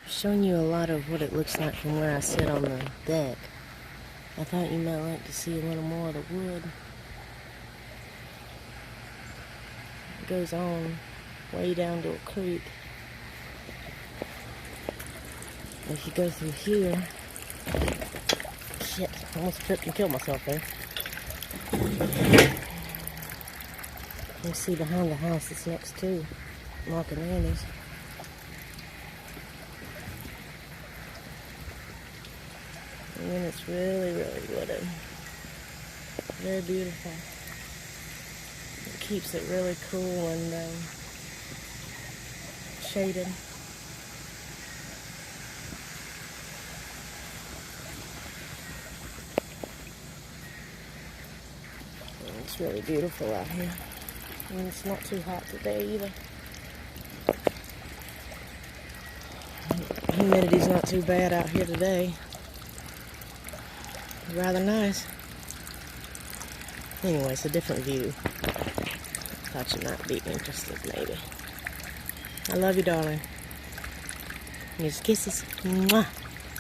Showing you a lot of what it looks like from where I sit on the deck. I thought you might like to see a little more of the wood. It goes on way down to a creek. If you go through here, shit, I almost tripped and killed myself there. You can see behind the house that's next to Mark and Randy's. And then it's really, really wooded. Very beautiful. It keeps it really cool and shaded. And it's really beautiful out here. And it's not too hot today either. Humidity's not too bad out here today. Rather nice. Anyway, it's a different view. Thought you might be interested, maybe. I love you, darling. Here's kisses. Mwah.